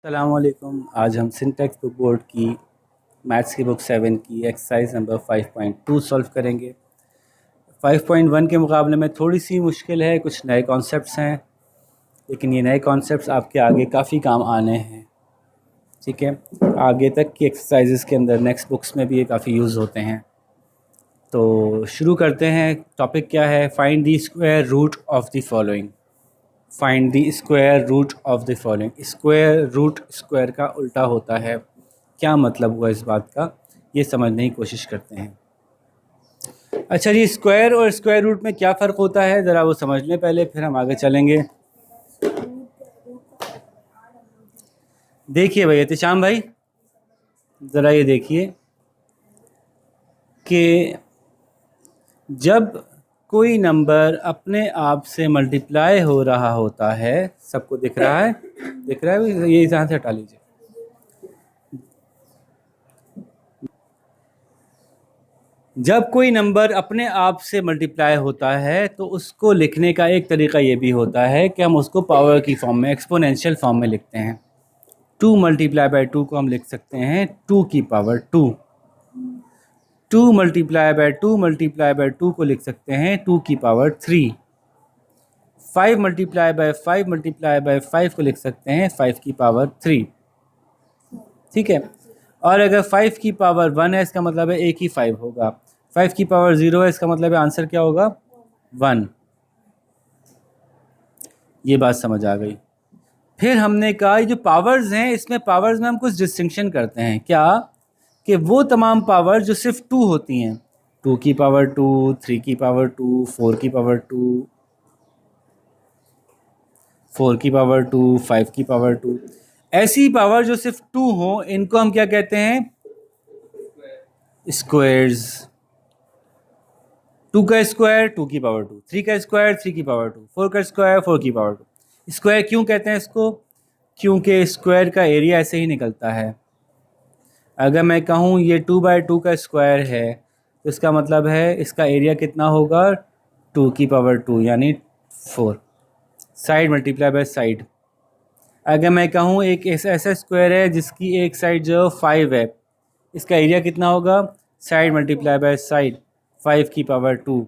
अस्सलाम वालेकुम। आज हम सिंटेक्स बुक बोर्ड की मैथ्स की बुक 7 की एक्सरसाइज नंबर 5.2 सॉल्व करेंगे। 5.1 के मुकाबले में थोड़ी सी मुश्किल है, कुछ नए कॉन्सेप्ट्स हैं, लेकिन ये नए कॉन्सेप्ट्स आपके आगे काफ़ी काम आने हैं। ठीक है, आगे तक की एक्सरसाइजेस के अंदर नेक्स्ट बुक्स में भी ये काफ़ी यूज़ होते हैं। तो शुरू करते हैं। टॉपिक क्या है? Find the square root of the following. Find the square root of the following. Square root square का उल्टा होता है। क्या मतलब हुआ इस बात का, ये समझने की कोशिश करते हैं। अच्छा जी, स्क्वायर और स्क्वायर रूट में क्या फ़र्क होता है ज़रा वो समझ लें पहले, फिर हम आगे चलेंगे। देखिए भाई एहतिशाम भाई, ज़रा ये देखिए कि जब कोई नंबर अपने आप से मल्टीप्लाई हो रहा होता है, सबको दिख रहा है? दिख रहा है? ये यहाँ से हटा लीजिए। जब कोई नंबर अपने आप से मल्टीप्लाई होता है तो उसको लिखने का एक तरीका ये भी होता है कि हम उसको पावर की फॉर्म में, एक्सपोनेंशियल फॉर्म में लिखते हैं। 2 मल्टीप्लाई बाई 2 को हम लिख सकते हैं 2 की power 2। 2 multiply by 2 multiply by 2 को लिख सकते हैं 2 की power 3। 5 multiply by 5 multiply by 5 को लिख सकते हैं 5 की पावर 3। ठीक है, और अगर 5 की पावर 1 है इसका मतलब है एक ही 5 होगा। 5 की पावर 0 है इसका मतलब है आंसर क्या होगा? 1। ये बात समझ आ गई। फिर हमने कहा ये जो पावर्स हैं, इसमें पावर्स में हम कुछ डिस्टिंक्शन करते हैं। क्या? कि वो तमाम पावर जो सिर्फ 2 होती हैं, 2 की पावर 2, 3 की पावर 2, 4 की पावर 2, 4 की पावर 2, 5 की पावर 2, ऐसी पावर जो सिर्फ 2 हो, इनको हम क्या कहते हैं? स्क्वायर्स। 2 का स्क्वायर 2 की पावर 2, 3 का स्क्वायर 3 की पावर 2, 4 का स्क्वायर 4 की पावर 2। स्क्वायर क्यों कहते हैं इसको? क्योंकि स्क्वायर का एरिया ऐसे ही निकलता है। अगर मैं कहूँ ये 2/2 का स्क्वायर है तो इसका मतलब है इसका एरिया कितना होगा? 2 की पावर 2 यानी 4। Side multiply by side. अगर मैं कहूँ एक ऐसा स्क्वायर है जिसकी एक साइड जो 5 है, इसका एरिया कितना होगा? साइड मल्टीप्लाई बाय साइड, 5 की पावर 2,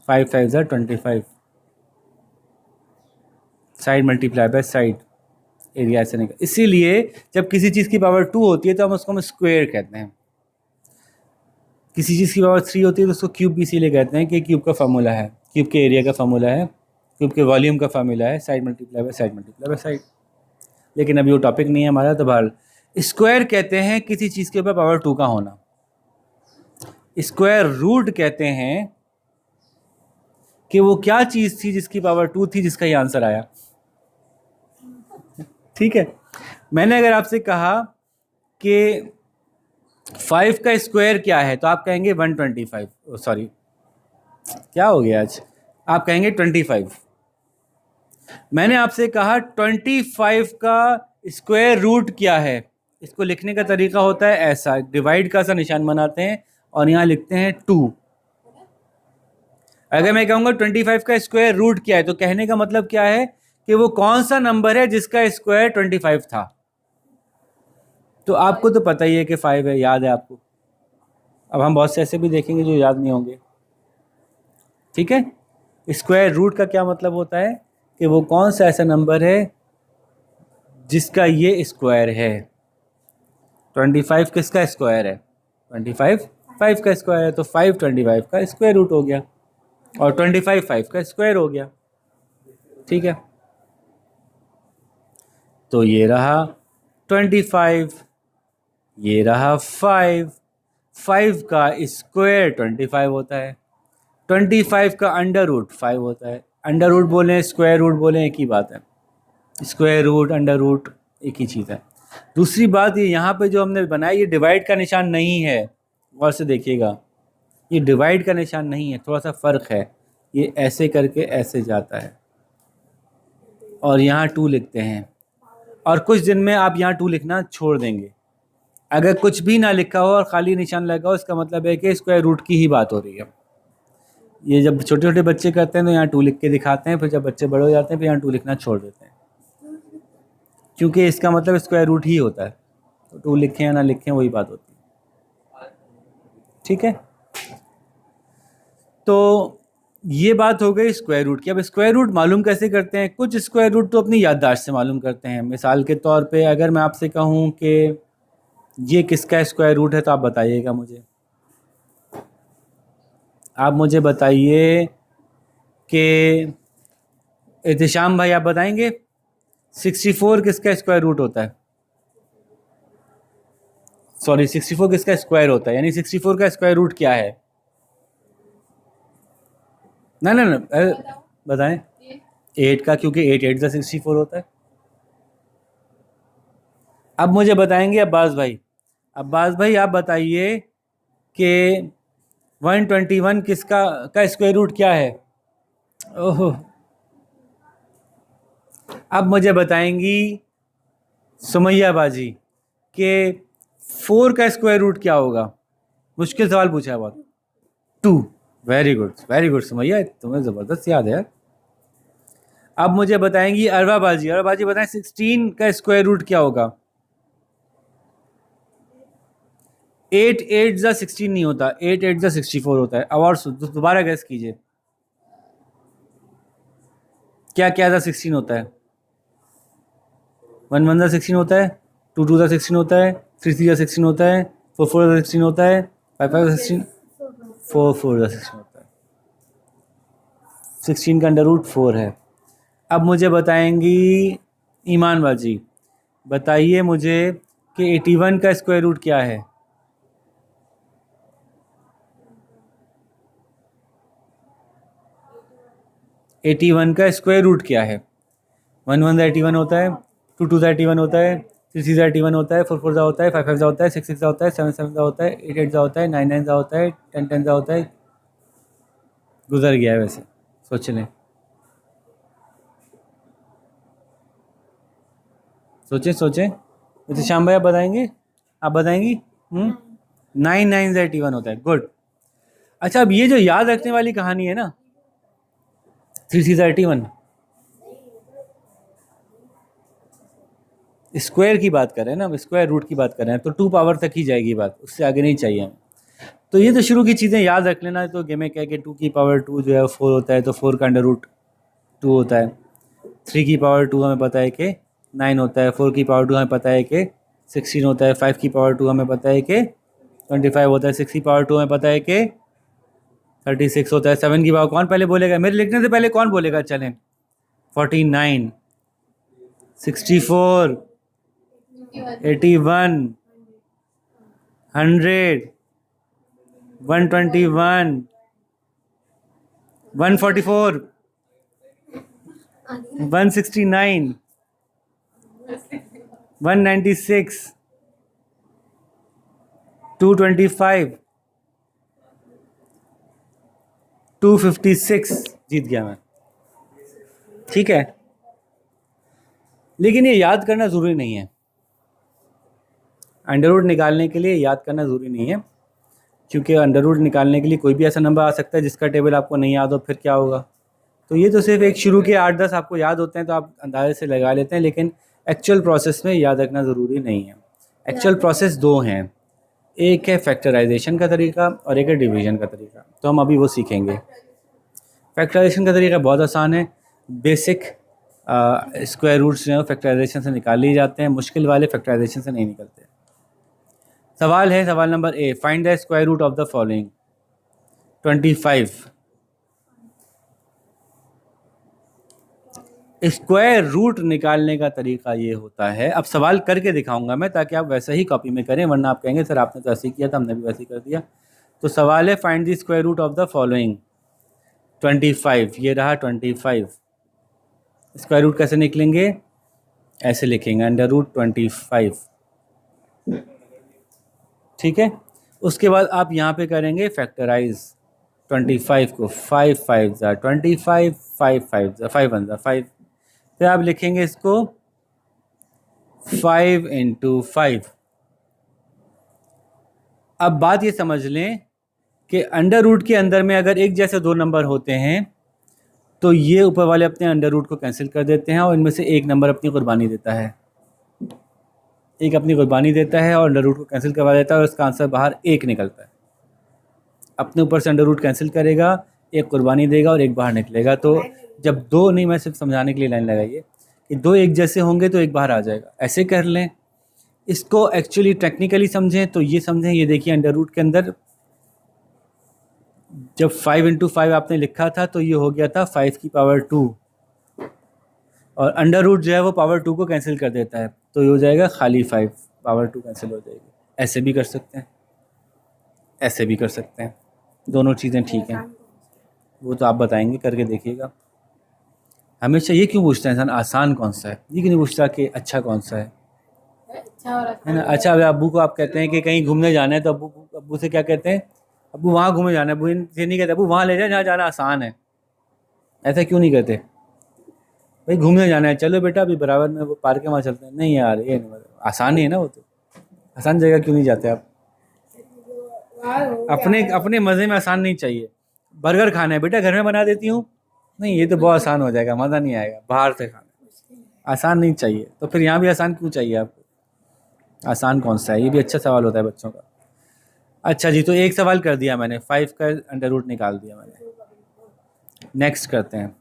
5 5 ज़ा 25। Side multiply by side, area ऐसे निकल। इसीलिए जब किसी चीज़ की पावर 2 होती है तो हम उसको स्क्वायर कहते हैं। किसी चीज़ की पावर 3 होती है तो उसको क्यूब भी इसीलिए कहते हैं कि क्यूब का फार्मूला है, क्यूब के एरिया का फार्मूला है, क्यूब के वॉल्यूम का फार्मूला है side multiply by side multiply by side. लेकिन अभी वो टॉपिक नहीं है हमारा। तो बहरहाल स्क्वायर कहते हैं किसी चीज़ के ऊपर पावर 2 का होना। स्क्वायर रूट कहते हैं कि वो क्या चीज़ थी जिसकी पावर 2 थी, जिसका ही आंसर आया। ठीक है, मैंने अगर आपसे कहा कि 5 का स्क्वायर क्या है तो आप कहेंगे 125। सॉरी, क्या हो गया आज? आप कहेंगे 25। मैंने आपसे कहा 25 का स्क्वायर रूट क्या है, इसको लिखने का तरीका होता है ऐसा, डिवाइड का सा निशान बनाते हैं और यहाँ लिखते हैं 2। अगर मैं कहूँगा 25 का स्क्वायर रूट क्या है तो कहने का मतलब क्या है कि वो कौन सा नंबर है जिसका स्क्वायर 25 था। तो आपको तो पता ही है कि 5 है, याद है आपको। अब हम बहुत से ऐसे भी देखेंगे जो याद नहीं होंगे। ठीक है, स्क्वायर रूट का क्या मतलब होता है कि वो कौन सा ऐसा नंबर है जिसका ये स्क्वायर है। 25 किसका स्क्वायर है? 25 5 का स्क्वायर है, तो 5 25 का स्क्वायर रूट हो गया और 25 5 का स्क्वायर हो गया। ठीक है, तो ये रहा 25, ये रहा 5। 5 का स्क्वायर 25 होता है, 25 का अंडर रूट 5 होता है। अंडर रूट बोलें स्क्वायर रूट बोलें एक ही बात है, स्क्वायर रूट अंडर रूट एक ही चीज़ है। दूसरी बात, ये यहाँ पे जो हमने बनाया ये डिवाइड का निशान नहीं है, गौर से देखिएगा, ये डिवाइड का निशान नहीं है, थोड़ा सा फ़र्क है। ये ऐसे करके ऐसे जाता है और यहाँ 2 लिखते हैं, और कुछ दिन में आप यहाँ 2 लिखना छोड़ देंगे। अगर कुछ भी ना लिखा हो और ख़ाली निशान लगा हो, इसका मतलब है कि स्क्वायर रूट की ही बात हो रही है। ये जब छोटे छोटे बच्चे करते हैं तो यहाँ 2 लिख के दिखाते हैं, फिर जब बच्चे बड़े हो जाते हैं फिर यहाँ 2 लिखना छोड़ देते हैं। क्योंकि इसका मतलब स्क्वायर रूट ही होता है, तो 2 लिखें या ना लिखें वही बात होती है। ठीक है, तो ये बात हो गई स्क्वायर रूट की। अब स्क्वायर रूट मालूम कैसे करते हैं? कुछ स्क्वायर रूट तो अपनी याददाश्त से मालूम करते हैं। मिसाल के तौर पे अगर मैं आपसे कहूँ कि ये किसका स्क्वायर रूट है, तो आप बताइएगा मुझे। आप मुझे बताइए कि एहतिशाम भाई, आप बताएंगे 64 किसका स्क्वायर रूट होता है? सॉरी, 64 किसका स्क्वायर होता है, यानी 64 का स्क्वायर रूट क्या है? ना ना ना, बताएं। 8 का, क्योंकि 8 8 64 होता है। अब मुझे बताएंगे अब्बास भाई। अब्बास भाई आप बताइए कि 121 किसका का स्क्वायर रूट क्या है? ओहो, अब मुझे बताएंगी सुमैया बाजी कि 4 का स्क्वायर रूट क्या होगा? मुश्किल सवाल पूछा है बहुत। 2। वेरी गुड सुमैया, तुम्हें ज़बरदस्त याद है। अब मुझे बताएंगी अरवा बाजी बताएं 16 का स्क्वायर रूट क्या होगा? 8 8 16 नहीं होता, 8 8 64 होता है। अब और दोबारा गैस कीजिए, क्या क्या 16 होता है? 1 1 16 होता है, 2 2 16 होता है, 3 3 16 होता है, 4 4 16 होता है, 5 5 16, 4 4 16 होता है। 16 का अंडर रूट 4 है। अब मुझे बताएंगी ईमान बाजी, बताइए मुझे कि 81 का स्क्वायर रूट क्या है? 81 का स्क्वायर रूट क्या है? 1 1 81 होता है, 2 2 81 होता है, 3 3 81 होता है, 4 4 होता है, 5 5 होता है, 6 6 होता है, 7 7 होता है, 8 8 होता है, 9 9 होता है, 10 10 होता है। गुजर गया है वैसे, सोच लें, सोचें सोचें। वैसे श्याम भाई आप बताएंगे, आप बताएंगी? 9 9 81 होता है। गुड। अच्छा, अब ये जो याद रखने वाली कहानी है ना, 3 3 81, स्क्वायर की बात कर रहे हैं ना, हम स्क्वायर रूट की बात कर रहे हैं, तो 2 पावर तक ही जाएगी बात, उससे आगे नहीं चाहिए हमें। तो ये तो शुरू की चीज़ें याद रख लेना। तो गेम में क्या है कि 2 की पावर 2 जो है 4 होता है, तो 4 का अंडर रूट 2 होता है। 3 की पावर 2 हमें पता है कि 9 होता है। 4 की पावर 2 हमें पता है कि 16 होता है। 5 की पावर 2 हमें पता है कि 25 होता है। 6 की पावर 2 हमें पता है कि 36 होता है। 7 की पावर कौन पहले बोलेगा? मेरे लिखने से पहले कौन बोलेगा? चलें, 49, 64, 81, 100, 121, 144, 169, 196, 225, 256। जीत गया मैं। ठीक है, लेकिन ये याद करना ज़रूरी नहीं है। अंडर रूट निकालने के लिए याद करना ज़रूरी नहीं है, क्योंकि अंडर रूट निकालने के लिए कोई भी ऐसा नंबर आ सकता है जिसका टेबल आपको नहीं याद हो, फिर क्या होगा? तो ये तो सिर्फ एक शुरू के 8 10 आपको याद होते हैं, तो आप अंदाजे से लगा लेते हैं, लेकिन एक्चुअल प्रोसेस में याद रखना ज़रूरी नहीं है। एक्चुअल प्रोसेस 2 हैं, एक है फैक्टराइजेशन का तरीका और एक है डिवीजन का तरीका। तो हम अभी वो सीखेंगे। फैक्टराइजेशन का तरीका बहुत आसान है। बेसिक स्क्वायर रूट्स जो है फैक्टराइजेशन से निकाल लिए जाते हैं, मुश्किल वाले फैक्टराइजेशन से नहीं निकलते। सवाल है, सवाल number A, find the square root of the following. 25। Square root निकालने का तरीका ये होता है, अब सवाल करके दिखाऊंगा मैं ताकि आप वैसे ही कॉपी में करें, वरना आप कहेंगे सर आपने तो ऐसे ही किया था, हमने भी वैसे ही कर दिया। तो सवाल है, find the square root of the following. 25, ये रहा 25। स्क्वायर रूट कैसे निकलेंगे? ऐसे लिखेंगे, अंडर रूट 25। ठीक है, उसके बाद आप यहाँ पे करेंगे फैक्टराइज 25 को। 5 5 ज़ा 25, 5 5 ज़ा 5 1 ज़ा 5। फिर आप लिखेंगे इसको 5 इंटू 5। अब बात ये समझ लें कि अंडर रूट के अंदर में अगर एक जैसे 2 नंबर होते हैं तो ये ऊपर वाले अपने अंडर रूट को कैंसिल कर देते हैं और इनमें से एक नंबर अपनी कुर्बानी देता है। एक अपनी कुर्बानी देता है और अंडर रूट को कैंसिल करवा देता है और उसका आंसर बाहर एक निकलता है। अपने ऊपर से अंडर रूट कैंसिल करेगा, एक कुर्बानी देगा और एक बाहर निकलेगा। तो जब दो, नहीं मैं सिर्फ समझाने के लिए लाइन लगाइए कि दो एक जैसे होंगे तो एक बाहर आ जाएगा, ऐसे कर लें। इसको एक्चुअली टेक्निकली समझें तो ये समझें, ये देखिए अंडर रूट के अंदर जब 5 × 5 आपने लिखा था तो ये हो गया था 5 की पावर 2, और अंडर रूट जो है वो पावर 2 को कैंसिल कर देता है, तो ये हो जाएगा खाली 5, पावर 2 कैंसिल हो जाएगी। ऐसे भी कर सकते हैं, ऐसे भी कर सकते हैं, दोनों चीज़ें ठीक हैं। वो तो आप बताएंगे, करके देखिएगा। हमेशा ये क्यों पूछता है इंसान आसान कौन सा है, ये क्यों नहीं पूछता कि अच्छा कौन सा है ना। अच्छा, अगर अब्बू को आप कहते हैं कि कहीं घूमने जाना है तो अब्बू से क्या कहते हैं, अब्बू वहाँ घूमने जाना है, अब्बू से नहीं कहते अब्बू वहाँ ले जाए जहाँ जाना आसान है। ऐसा क्यों नहीं कहते, भाई घूमने जाना है, चलो बेटा अभी बराबर में वो पार्क है वहाँ चलते हैं। नहीं यार, ये नहीं, आसान ही है ना, वो तो आसान जगह क्यों नहीं जाते आप। अपने अपने मज़े में आसान नहीं चाहिए। बर्गर खाना है बेटा, घर में बना देती हूँ, नहीं ये तो बहुत आसान हो जाएगा, मज़ा नहीं आएगा, बाहर से खाना, आसान नहीं चाहिए। तो फिर यहाँ भी आसान क्यों चाहिए आपको, आसान कौन सा है, ये भी अच्छा सवाल होता है बच्चों का। अच्छा जी, तो एक सवाल कर दिया मैंने, 5 का अंडर रूट निकाल दिया मैंने। नेक्स्ट करते हैं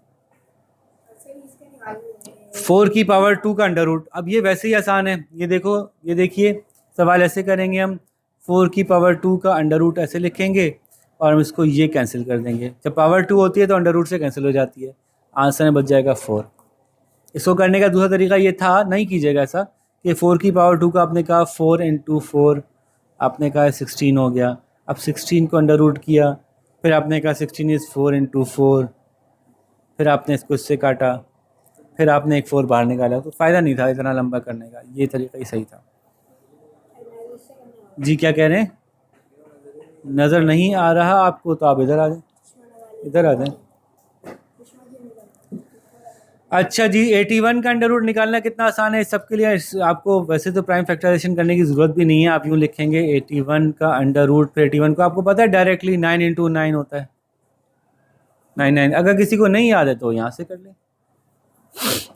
4 की पावर 2 का अंडर रूट। अब ये वैसे ही आसान है, ये देखो, ये देखिए सवाल ऐसे करेंगे हम, 4 की पावर 2 का अंडर रूट ऐसे लिखेंगे और हम इसको ये कैंसिल कर देंगे। जब पावर 2 होती है तो अंडर रूट से कैंसिल हो जाती है, आंसर में बच जाएगा 4। इसको करने का दूसरा तरीका ये था, नहीं कीजिएगा ऐसा कि 4 की पावर 2 का आपने कहा 4 × 4, आपने कहा 16 हो गया। अब 16 को अंडर रूट किया, फिर आपने कहा 16 इज़ 4 × 4, फिर आपने इसको इससे काटा, फिर आपने एक 4 बाहर निकाला। तो फ़ायदा नहीं था इतना लंबा करने का, ये तरीका ही सही था। जी क्या कह रहे हैं, नज़र नहीं आ रहा आपको तो आप इधर आ जाएं, इधर आ जाएं। अच्छा जी, 81 का अंडर रूट निकालना कितना आसान है, इस सब के लिए आपको वैसे तो प्राइम फैक्टराइजेशन करने की ज़रूरत भी नहीं है। आप यूँ लिखेंगे 81 का अंडर रूट, फिर 81 को आपको पता है डायरेक्टली 9 × 9 होता है, 9 अगर किसी को नहीं याद है तो यहाँ से कर लें।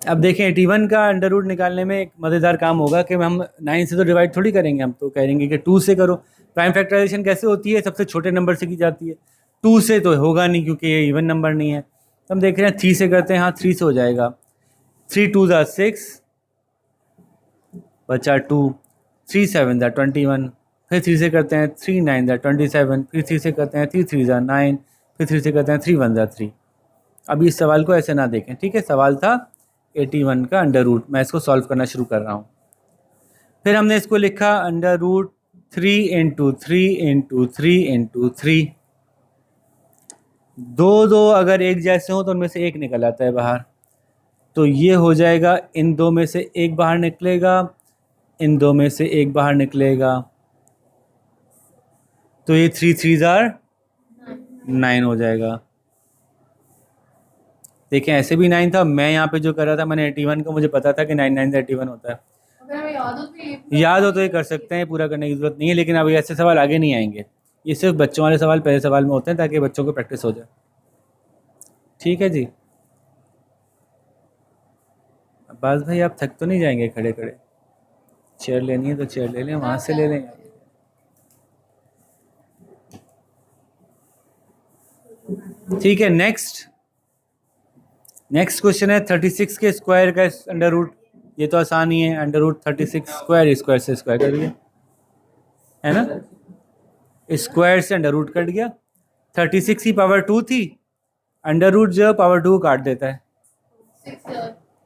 अब देखें 81 का अंडर रूट निकालने में एक मज़ेदार काम होगा कि हम 9 से तो डिवाइड थोड़ी करेंगे, हम तो कहेंगे कि 2 से करो। प्राइम फैक्टराइजेशन कैसे होती है, सबसे छोटे नंबर से की जाती है, 2 से तो होगा नहीं क्योंकि ये इवन नंबर नहीं है। तो हम देख रहे हैं 3 से करते हैं, हाँ 3 से हो जाएगा। 3 2 ज़ा 6 बचा 2, 3 7 ज़ा 21, फिर 3 से करते हैं 3 9 ज़ा 27, फिर 3 से करते हैं 3 3 ज़ा 9, फिर 3 से करते हैं 3 1 ज़ा 3। अभी इस सवाल को ऐसे ना देखें, ठीक है, सवाल था 81 का अंडर रूट, मैं इसको सॉल्व करना शुरू कर रहा हूँ। फिर हमने इसको लिखा अंडर रूट 3 × 3 × 3 × 3। दो अगर एक जैसे हो तो उनमें से एक निकल आता है बाहर, तो ये हो जाएगा, इन दो में से एक बाहर निकलेगा, इन दो में से एक बाहर निकलेगा, तो ये 3 3 ज़ार 9 हो जाएगा। देखें ऐसे भी 9 था, मैं यहाँ पे जो कर रहा था मैंने 81 को, मुझे पता था कि 9 9 81 होता है। याद हो तो ये कर सकते हैं, पूरा करने की ज़रूरत नहीं है, लेकिन अब ऐसे सवाल आगे नहीं आएंगे, ये सिर्फ बच्चों वाले सवाल पहले सवाल में होते हैं ताकि बच्चों को प्रैक्टिस हो जाए। ठीक है जी, अब्बास भाई आप थक तो नहीं जाएंगे खड़े खड़े, चेयर लेनी है तो चेयर ले लें, वहाँ से ले लें। ठीक है, नेक्स्ट क्वेश्चन है 36 के स्क्वायर का अंडर रूट। ये तो आसान ही है, अंडर रूट 36 स्क्वायर, स्क्वायर से स्क्वायर कट गया है ना, स्क्वायर से अंडर रूट कट गया। 36 की पावर 2 थी, अंडर रूट जो पावर 2 काट देता है,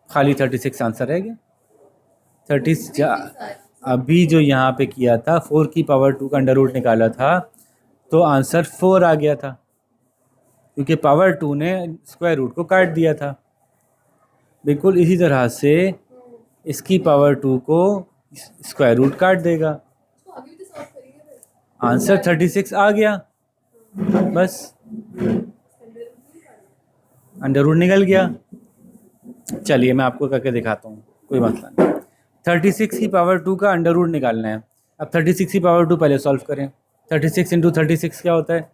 खाली 36 आंसर रह गया। 30 अभी जो यहाँ पे किया था 4 की पावर 2 का अंडर रूट निकाला था तो आंसर 4 आ गया था, क्योंकि पावर 2 ने स्क्वायर रूट को काट दिया था। बिल्कुल इसी तरह से इसकी पावर 2 को स्क्वायर रूट काट देगा, आंसर 36 आ गया, बस अंडर रूट निकल गया। चलिए मैं आपको करके दिखाता हूँ, कोई मसला नहीं। 36 की पावर 2 का अंडर रूट निकालना है। अब 36 की पावर 2 पहले सॉल्व करें। 36 × 36 क्या होता है,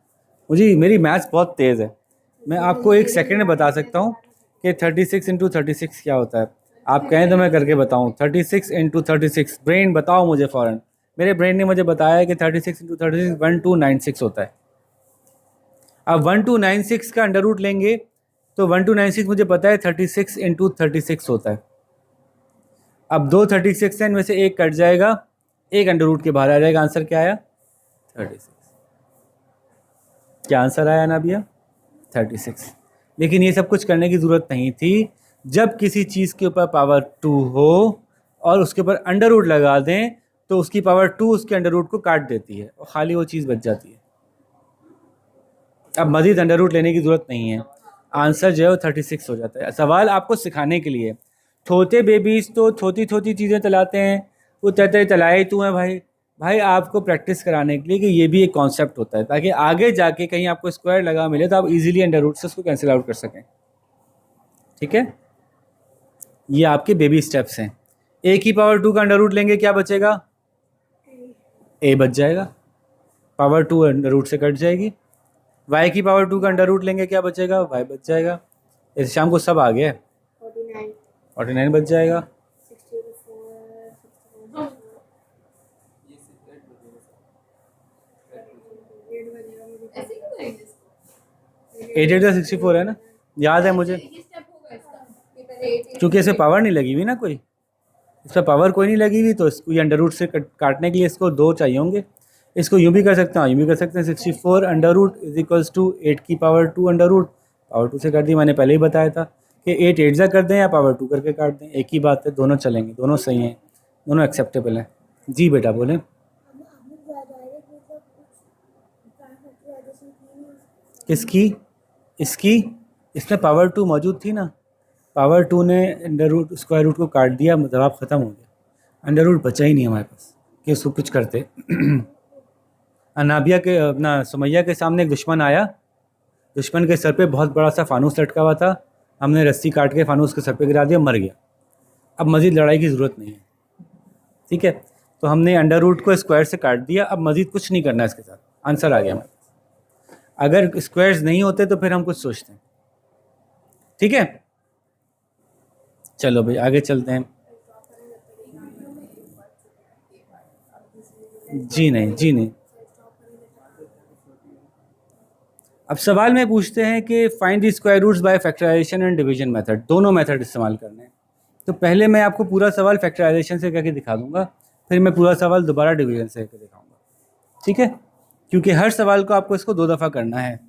मेरी मैथ्स बहुत तेज़ है, मैं आपको एक सेकंड में बता सकता हूँ कि 36 × 36 क्या होता है। आप कहें तो मैं करके बताऊं। 36 इंटू 36, ब्रेन बताओ मुझे फ़ौरन। मेरे ब्रेन ने मुझे बताया कि 36 इंटू 36 1296 होता है। अब 1296 का अंडर रूट लेंगे तो 1296 मुझे पता है 36 इंटू 36 होता है। अब दो 36 है, इनमें से एक कट जाएगा, एक अंडर रूट के बाहर आ जाएगा। आंसर क्या आया? 36। क्या आंसर आया ना भैया? 36। लेकिन ये सब कुछ करने की ज़रूरत नहीं थी। जब किसी चीज़ के ऊपर पावर 2 हो और उसके ऊपर अंडर रूट लगा दें तो उसकी पावर 2 उसके अंडर रूट को काट देती है और खाली वो चीज़ बच जाती है। अब मज़ीद अंडर रूट लेने की ज़रूरत नहीं है, आंसर जो है वो 36 हो जाता है। सवाल आपको सिखाने के लिए। छोटे बेबीज़ तो छोटी छोटी चीज़ें चलाते हैं, वो कहते हैं चलाए तू है भाई। भाई आपको प्रैक्टिस कराने के लिए कि ये भी एक कॉन्सेप्ट होता है, ताकि आगे जाके कहीं आपको स्क्वायर लगा मिले तो आप इजीली अंडर रूट से उसको कैंसिल आउट कर सकें। ठीक है, ये आपके बेबी स्टेप्स हैं। ए की पावर 2 का अंडर रूट लेंगे, क्या बचेगा? ए बच जाएगा, पावर 2 अंडर रूट से कट जाएगी। वाई की पावर 2 का अंडर रूट लेंगे, क्या बचेगा? वाई बच जाएगा। इस शाम को सब आ गया है, 49 बच जाएगा। 8 64 है ना, याद है मुझे, क्योंकि इसे पावर नहीं लगी हुई ना कोई, इस पर पावर कोई नहीं लगी हुई, तो इसको ये अंडर रूट से काटने के लिए इसको 2 चाहिए होंगे। इसको यूँ भी कर सकते हैं, यूँ भी कर सकते हैं। 64 under root is equals to 8 की पावर 2 अंडर रूट, पावर 2 से कर दी। मैंने पहले ही बताया था कि 8 8 जा कर दें या पावर 2 करके काट दें, एक ही बात है, दोनों चलेंगे, दोनों सही हैं, दोनों एक्सेप्टेबल हैं। जी बेटा बोलें। किसकी? इसकी? इसमें पावर 2 मौजूद थी ना, पावर 2 ने अंडर रूट स्क्वायर रूट को काट दिया, जवाब ख़त्म हो गया। अंडर रूट बचा ही नहीं हमारे पास कि उसको कुछ करते। अनाबिया के अपना सुमैया के सामने एक दुश्मन आया, दुश्मन के सर पे बहुत बड़ा सा फानूस लटका हुआ था, हमने रस्सी काट के फानूस के सर पे गिरा दिया, मर गया। अब मज़ीद लड़ाई की ज़रूरत नहीं है, ठीक है। तो हमने अंडर रूट को स्क्वायर से काट दिया, अब मज़ीद कुछ नहीं करना है इसके साथ, आंसर आ गया हमारे पास। अगर स्क्वायर्स नहीं होते तो फिर हम कुछ सोचते हैं, ठीक है। चलो भाई आगे चलते हैं। जी नहीं, जी नहीं। अब सवाल में पूछते हैं कि find the square roots by factorisation and division method, दोनों मेथड इस्तेमाल करने हैं। तो पहले मैं आपको पूरा सवाल फैक्टराइजेशन से करके दिखा दूंगा, फिर मैं पूरा सवाल दोबारा डिवीजन से करके दिखाऊंगा, ठीक है, क्योंकि हर सवाल को आपको इसको 2 दफ़ा करना है।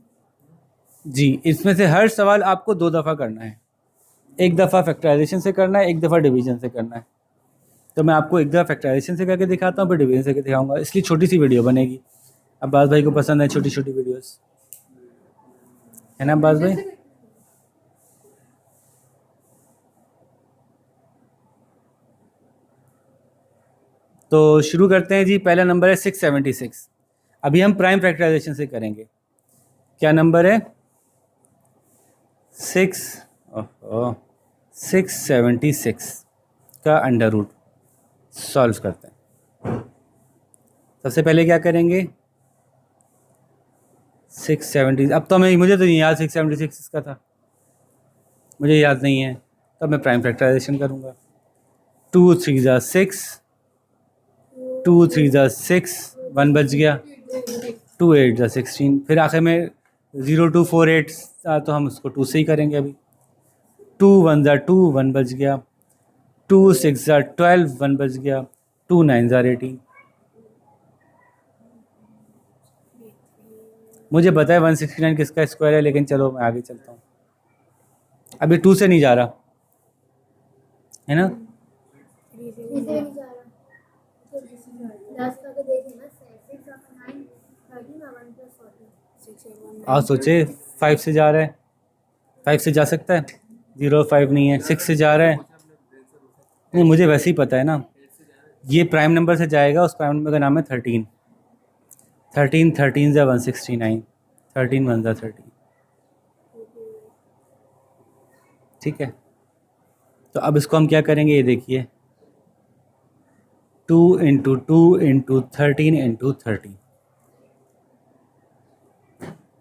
जी, इसमें से हर सवाल आपको 2 दफ़ा करना है, एक दफ़ा फैक्टराइजेशन से करना है, एक दफ़ा डिवीजन से करना है। तो मैं आपको एक दफ़ा फैक्टराइजेशन से करके दिखाता हूँ, फिर डिवीजन से करके दिखाऊंगा, इसलिए छोटी सी वीडियो बनेगी। अब्बास भाई को पसंद है छोटी छोटी वीडियोस, है ना अब्बास भाई? तो शुरू करते हैं जी। पहला नंबर है 676। अभी हम प्राइम फैक्टराइजेशन से करेंगे। क्या नंबर है? 676 का अंडर रूट सॉल्व करते हैं। सबसे पहले क्या करेंगे? 670, अब तो मुझे तो नहीं याद 676 इसका था, मुझे याद नहीं है, तब मैं प्राइम फैक्टराइजेशन करूँगा। 2 3 ज़ा 6, 2 3 ज़ा 6, 1 बच गया। 2 8 ज़ा 16, फिर आखिर में 0 2 4 8 था, तो हम उसको 2 से ही करेंगे अभी। 2 1 ज़ा 2, 1 बच गया। 2 6 ज़ा 12, 1 बच गया। 2 9 ज़ा 18। मुझे पता है 169 किसका स्क्वायर है, लेकिन चलो मैं आगे चलता हूँ, अभी 2 से नहीं जा रहा, है ना? आप सोचे 5 से जा रहा है, 5 से जा सकता है? 0 5 नहीं है, 6 से जा रहा है, नहीं मुझे वैसे ही पता है ना, ये प्राइम नंबर से जाएगा, उस प्राइम नंबर का नाम है 13। 13 13 ज़ा 169, 13 1 ज़ा 13, ठीक है। तो अब इसको हम क्या करेंगे, ये देखिए, 2 इंटू 2 इंटू 13 इंटू 13,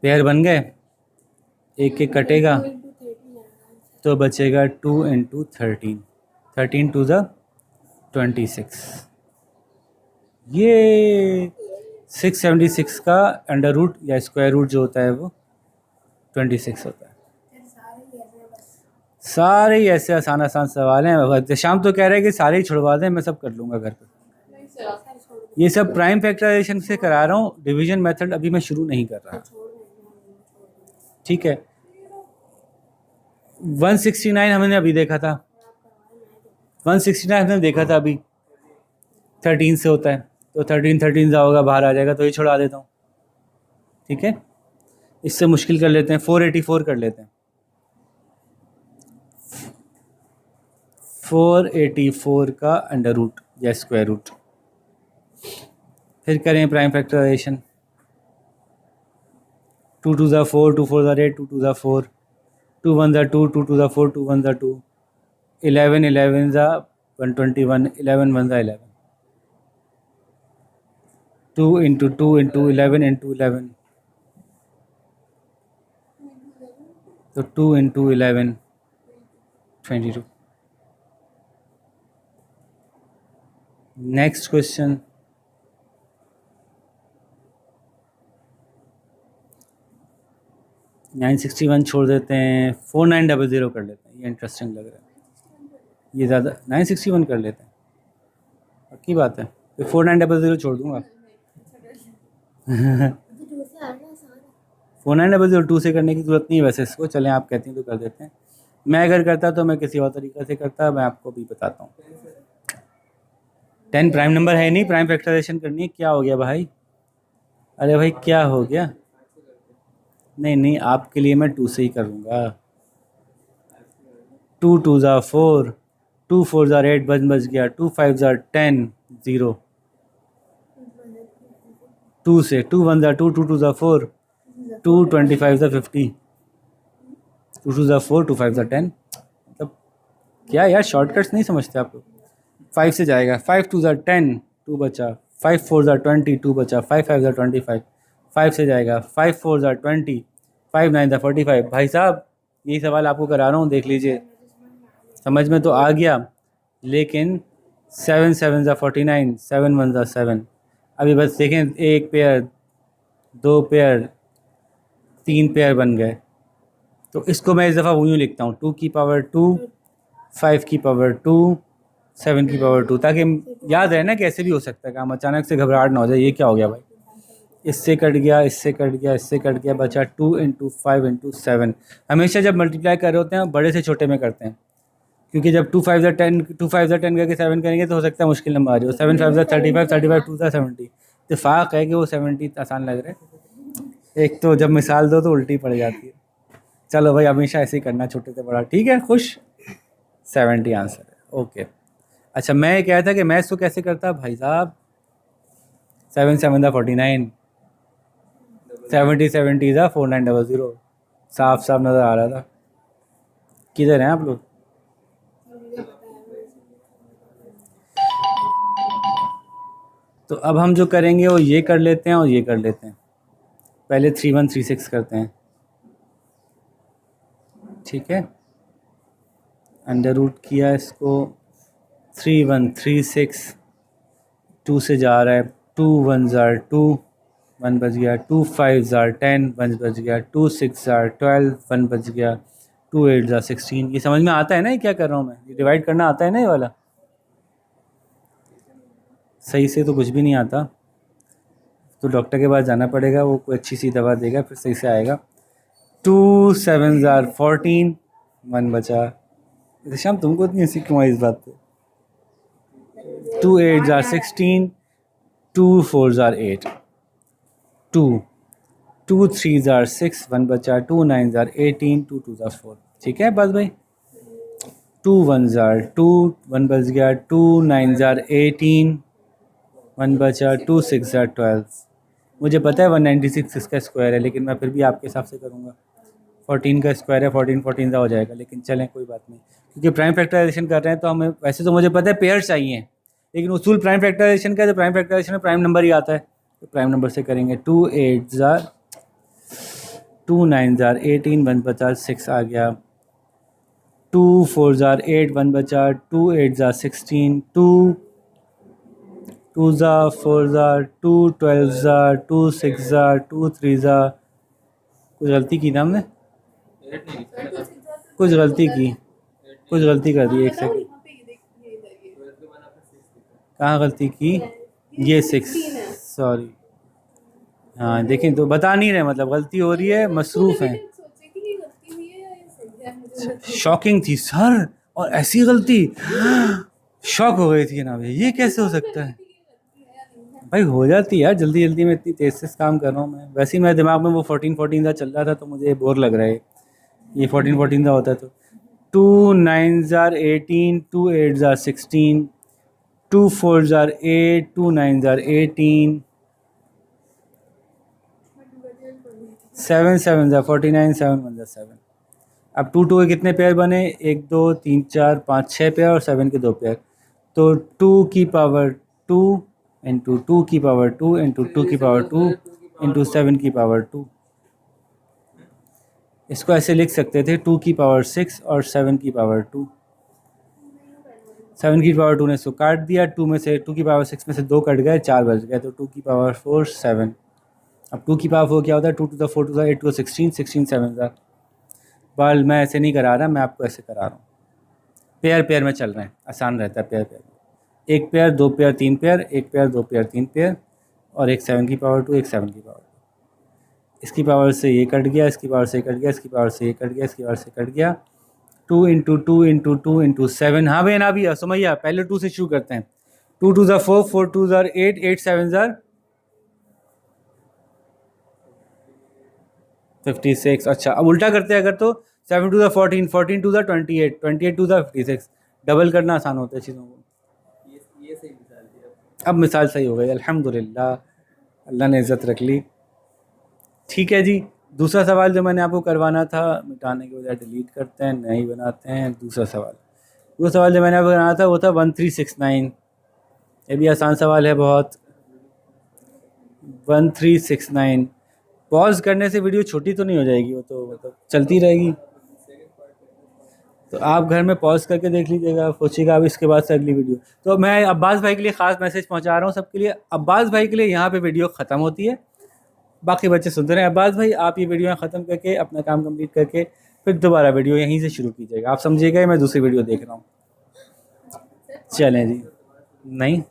पेयर बन गए, एक एक कटेगा तो बचेगा 2 इंटू 13, 13 टू ज़ा 26, ये 676 का अंडर रूट या स्क्वायर रूट जो होता है वो 26 होता है। सारे ही ऐसे आसान आसान सवाल हैं। शाम तो कह रहे हैं कि सारे ही छुड़वा दें, मैं सब कर लूँगा घर पे। ये सब प्राइम फैक्टराइजेशन से करा रहा हूँ, डिवीजन मेथड अभी मैं शुरू नहीं कर रहा। ठीक है, 169 हमने अभी देखा था, 169 हमने देखा था अभी 13 से होता है, तो 13 ज़ा होगा, बाहर आ जाएगा, तो ये छुड़ा देता हूँ। ठीक है, इससे मुश्किल कर लेते हैं, 484 कर लेते हैं। 484 का अंडर रूट या स्क्वायर रूट। फिर करें प्राइम फैक्टराइजेशन। 2 2 ज़ा 4, 2 4 ज़ा 8, 2 2 ज़ा 4, 2 1 ज़ा 2, 2 2 ज़ा 4, 2 1 ज़ा 2, 11 11 ज़ा 121, 11 1 ज़ा 11, 2 इंटू 2 इंटू 11 इंटू 11, तो 2 इंटू 11 22। नेक्स्ट क्वेश्चन, $961 छोड़ देते हैं, 4900 कर लेते हैं, ये इंटरेस्टिंग लग रहा है, ये ज़्यादा 961 कर लेते हैं, पक्की बात है, तो 4900 छोड़ दूंगा। 4900 से करने की ज़रूरत नहीं है वैसे इसको, चलें आप कहती हैं तो कर देते हैं। मैं अगर करता तो मैं किसी और तरीक़े से करता, मैं आपको भी बताता हूँ। 10 प्राइम नंबर है नहीं, प्राइम फैक्टराइजेशन करनी है। क्या हो गया भाई, अरे भाई क्या हो गया, नहीं नहीं आपके लिए मैं 2 से ही करूँगा। 2 2 ज़ा 4, 2 4 ज़ा 8, बच गया, 2 5 ज़ा 10, 0, 2 से 2 1 ज़ा 2, 2 2 ज़ा 4, 2 25 ज़ा 50, 2 2 ज़ा 4, 2 5 ज़ा 10, मतलब क्या यार शॉर्टकट्स नहीं समझते आप लोग। 5 से जाएगा, 5 2 ज़ा 10, 2 बचा, 5 4 ज़ा 20, 2 बचा, 5 5 ज़ा 25, 5 से जाएगा, 5 4 ज़ा 20, 5 9 ज़ा 45। भाई साहब यही सवाल आपको करा रहा हूँ, देख लीजिए, समझ में तो आ गया, लेकिन 7 7 ज़ा 49, 7 1 ज़ा 7। अभी बस देखें, एक पेयर, 2 पेयर, 3 पेयर बन गए, तो इसको मैं इस दफ़ा यूँ लिखता हूँ, 2 की पावर 2, 5 की पावर 2, 7 की पावर 2, ताकि याद रहे ना कैसे भी हो सकता है काम, अचानक से घबराहट ना हो जाए, ये क्या हो गया भाई, इससे कट गया, इससे कट गया, इससे कट गया, बचा 2 इंटू 5 इंटू 7। हमेशा जब मल्टीप्लाई कर रहे होते हैं बड़े से छोटे में करते हैं, क्योंकि जब 2 5 ज़ा 10, 2 5 ज़ा 10 करके 7 करेंगे तो हो सकता है मुश्किल नंबर आ जाए। 7 5 ज़ा 35, 35 2 ज़ा 70। इत्तेफाक है कि वो 70 आसान लग रहा है, एक तो जब मिसाल दो तो उल्टी पड़ जाती है। चलो भाई हमेशा ऐसे ही करना, छोटे से बड़ा, ठीक है, खुश। 70 आंसर है, ओके। अच्छा मैं कह रहा था कि मैथ्स तो कैसे करता भाई साहब, 7 7 ज़ा 49, 70 70 ज़ा 4900, साफ साफ नज़र आ रहा था। किधर हैं आप लोग? तो अब हम जो करेंगे वो ये कर लेते हैं और ये कर लेते हैं, पहले 3136 करते हैं, ठीक है, अंडर रूट किया इसको, 3136, 2 से जा रहा है, 2 1 ज़ा 2, 1 बच गया, 2 5 ज़ा 10, 1 बच गया, 2 6 ज़ा 12, 1 बच गया, 2 8 ज़ा 16। ये समझ में आता है ना, ये क्या कर रहा हूँ मैं, ये डिवाइड करना आता है ना, ये वाला सही से तो कुछ भी नहीं आता, तो डॉक्टर के पास जाना पड़ेगा, वो कोई अच्छी सी दवा देगा फिर सही से आएगा। 2 7 ज़ा 14, 1 बचा, शाम तुमको इतनी हंसी क्यों आई इस बात पे। 2 8 ज़ा 16, 2 4 ज़ा 8, 2 2 3 ज़ा 6, 1 बचा, 2 9 ज़ा 18, 2 2 ज़ा 4, ठीक है बस भाई। 2 1 ज़ा 2, 1 बच गया, 2 9 ज़ा 18, 1 बचा, 2 6 ज़ा 12। मुझे पता है 196 इसका स्क्वायर है, लेकिन मैं फिर भी आपके हिसाब से करूँगा, 14 का स्क्वायर है, 14 14 ज़ा हो जाएगा, लेकिन चलें कोई बात नहीं, क्योंकि प्राइम फैक्टराइजेशन कर रहे हैं तो हमें वैसे तो मुझे पता है पेयर चाहिए, लेकिन उसूल प्राइम फैक्टराइजेशन का, तो प्राइम फैक्टराइजेशन में प्राइम नंबर ही आता है, तो प्राइम नंबर से करेंगे। 2 8 ज़ा 2 9 ज़ा 18, 1 बचा, 6 आ गया, 2 4 ज़ार 8, 1 बचा, 2 8 ज़ार 16, 2 2 ज़ार 4 ज़ार 2 12 ज़ार 2 6 ज़ार 2 3 ज़ार, कुछ गलती की ना हमने, कुछ गलती की, कुछ गलती कर दी। एक सेकंड, कहाँ गलती की, ये 6, सॉरी। हाँ देखें तो बता नहीं रहे, मतलब गलती हो रही है, मसरूफ़ हैं। शॉकिंग थी सर, और ऐसी गलती, शॉक हो गई थी ना भाई, ये कैसे हो सकता है भाई। हो जाती है यार, जल्दी जल्दी में इतनी तेज से काम कर रहा हूँ मैं। वैसे ही मेरे दिमाग में वो 14 का चल रहा था, तो मुझे बोर लग रहा है ये 14 का होता है। तो 2 9 ज़ार 18, 2 8 ज़ार 16, 2 4 ज़ार 8, 2 9 ज़ार 18, 7 7 ज़ार 49, 7 1 ज़ार 7। अब 2 2 के कितने पेयर बने, 1 2 3 4 5 6 पेयर, और 7 के 2 पेयर। तो 2 की पावर 2 इंटू 2 की पावर 2 इंटू 2 की पावर 2 इंटू 7 की पावर 2। इसको ऐसे लिख सकते थे 2 की पावर 6 और 7 की पावर 2। 7 की पावर 2 ने इसको काट दिया, 2 में से 2 की पावर 6 में से 2 कट गए, 4 बच गए, तो 2 की पावर 4 7। अब 2 की पावर 4 क्या होता है, 2 to the 4 to the 8 to 16, 16 7 ज़ार। बाल मैं ऐसे नहीं करा रहा, मैं आपको ऐसे करा रहा हूँ। पेयर पेयर में चल रहे हैं, आसान रहता है पेयर पेयर में। एक पेयर, दो पेयर, तीन पेयर, एक पेयर, दो पेयर, तीन पेयर, और एक 7 की पावर 2, एक 7 की पावर 2। इसकी पावर से ये कट गया, इसकी पावर से कट गया, इसकी पावर से ये कट गया, इसकी पावर से कट गया। 2 इंटू 2 इंटू 2 इंटू 7। हाँ भाई ना भी समझिए, पहले 2 से शुरू करते हैं। 2 2 ज़ार 4, 4 2 ज़ार 8, 8 7 ज़ार 56। अच्छा अब उल्टा करते हैं अगर, तो 7 2 ज़ार 14, 14 2 ज़ार 28, 28 2 ज़ार 56। डबल करना आसान होता है चीज़ों को। अब मिसाल सही हो गई, अल्हम्दुलिल्लाह, अल्लाह ने इज़्ज़त रख ली। ठीक है जी, दूसरा सवाल जो मैंने आपको करवाना था, मिटाने के बजाय डिलीट करते हैं, नया बनाते हैं। दूसरा सवाल जो मैंने आपको कराना था वो था 1369। ये भी आसान सवाल है बहुत। 1369। पॉज करने से वीडियो छोटी तो नहीं हो जाएगी, वो तो मतलब चलती रहेगी। तो आप घर में पॉज करके देख लीजिएगा, सोचिएगा अब इसके बाद से अगली वीडियो। तो मैं अब्बास भाई के लिए ख़ास मैसेज पहुंचा रहा हूं सबके लिए। अब्बास भाई के लिए यहाँ पे वीडियो ख़त्म होती है, बाकी बच्चे सुनते रहें। अब्बास भाई आप ये वीडियो ख़त्म करके अपना काम कंप्लीट करके फिर दोबारा वीडियो यहीं से शुरू कीजिएगा। आप समझिएगा मैं दूसरी वीडियो देख रहा हूँ। चलें जी, नहीं,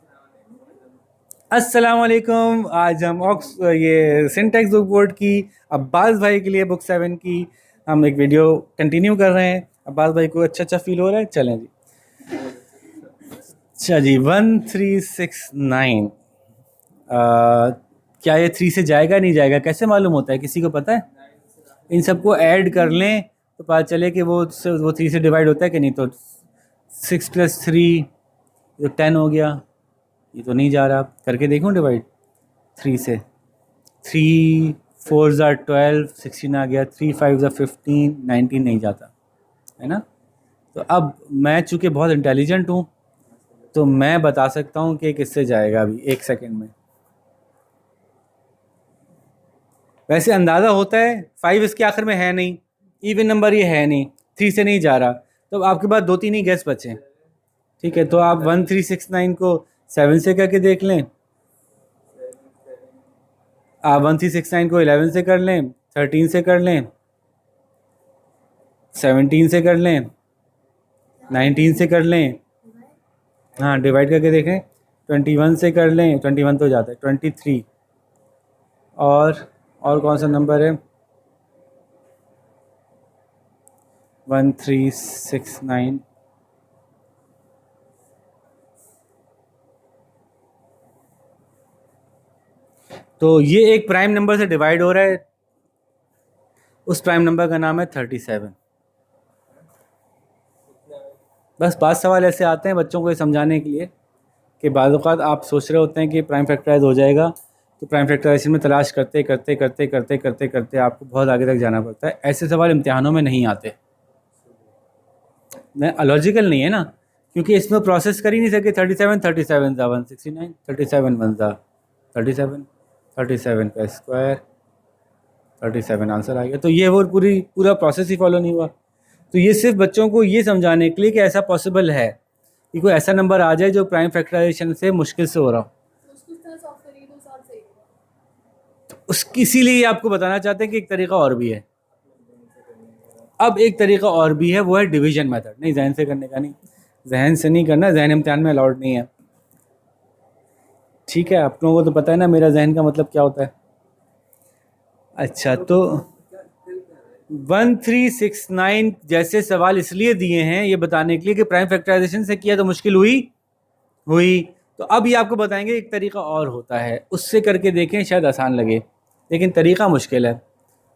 अस्सलाम वालेकुम। आज हम ये सिंटैक्स बुक बोर्ड की अब्बास भाई के लिए बुक 7 की हम एक वीडियो कंटिन्यू कर रहे हैं। अब्बास भाई को अच्छा फील हो रहा है। चलें जी, अच्छा जी, 1369। क्या ये 3 से जाएगा नहीं जाएगा, कैसे मालूम होता है, किसी को पता है? इन सबको ऐड कर लें तो पता चले कि वो 3 से डिवाइड होता है कि नहीं। तो 6 + 3 जो 10 हो गया। ये तो नहीं जा रहा, करके देखूँ डिवाइड 3 से। 3 4 ज़ार 12, 16 आ गया। 3 5 ज़ार 15, 19 नहीं जाता है ना। तो अब मैं चूँकि बहुत इंटेलिजेंट हूँ, तो मैं बता सकता हूँ कि किससे जाएगा अभी 1 सेकंड में। वैसे अंदाज़ा होता है, 5 इसके आखिर में है नहीं, इवन नंबर ये है नहीं, 3 से नहीं जा रहा, तो आपके पास 2-3 ही गैस बचे। ठीक है, तो आप 1369 को 7 से करके देख लें, आप 1369 को 11 से कर लें, 13 से कर लें, 17 से कर लें, 19 से कर लें, हाँ डिवाइड करके देखें, 21 से कर लें, 21 तो जाता है, 23, और कौन सा नंबर है, 1369। तो ये एक प्राइम नंबर से डिवाइड हो रहा है, उस प्राइम नंबर का नाम है 37। बस 5 सवाल ऐसे आते हैं बच्चों को ये समझाने के लिए कि बाज़ औक़ात आप सोच रहे होते हैं कि प्राइम फैक्टराइज हो जाएगा, तो प्राइम फैक्टराइजेशन में तलाश करते करते करते करते करते करते आपको बहुत आगे तक जाना पड़ता है। ऐसे सवाल इम्तिहानों में नहीं आते, लॉजिकल नहीं है ना, क्योंकि इसमें प्रोसेस कर ही नहीं सके। 37 37 ज़ा 169, 37 1 ज़ा 37, 37 का स्क्वायर, 37 आंसर आ गया। तो ये वो पूरा प्रोसेस ही फॉलो नहीं हुआ। तो ये सिर्फ बच्चों को ये समझाने के लिए कि ऐसा पॉसिबल है कि कोई ऐसा नंबर आ जाए जो प्राइम फैक्टराइजेशन से मुश्किल से हो रहा हो। उसकी इसीलिए आपको बताना चाहते हैं कि एक तरीका और भी है। अब एक तरीका और भी है, वो है डिवीजन मेथड। नहीं, जहन से करने का नहीं, जहन से नहीं करना, जहन इम्तिहान में अलाउड नहीं है। ठीक है, आप लोगों को तो पता है ना मेरा जहन का मतलब क्या होता है। अच्छा, तो 1369 जैसे सवाल इसलिए दिए हैं ये बताने के लिए कि प्राइम फैक्टराइजेशन से किया तो मुश्किल हुई हुई। तो अब ये आपको बताएंगे एक तरीका और होता है, उससे करके देखें, शायद आसान लगे, लेकिन तरीका मुश्किल है।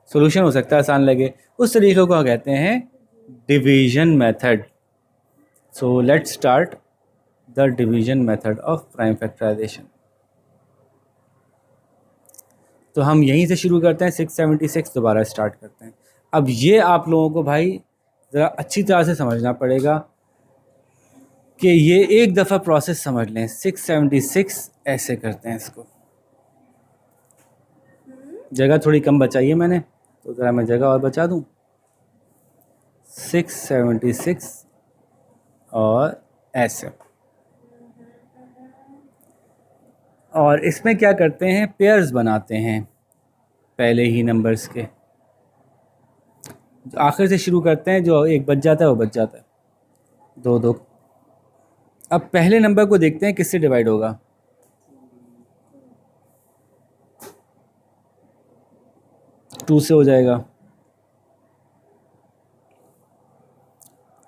सॉल्यूशन हो सकता है आसान लगे। उस तरीके को कहते हैं division method. So let's start the division method of prime factorisation. तो हम यहीं से शुरू करते हैं, 676 दोबारा स्टार्ट करते हैं। अब ये आप लोगों को भाई ज़रा अच्छी तरह से समझना पड़ेगा कि ये एक दफ़ा प्रोसेस समझ लें। 676 ऐसे करते हैं इसको। जगह थोड़ी कम बचाई है मैंने, तो ज़रा मैं जगह और बचा दूँ। 676 और ऐसे। और इसमें क्या करते हैं, पेयर्स बनाते हैं पहले ही नंबर्स के। आखिर से शुरू करते हैं, जो एक बच जाता है वो बच जाता है, 2 2। अब पहले नंबर को देखते हैं किससे डिवाइड होगा। 2 से हो जाएगा।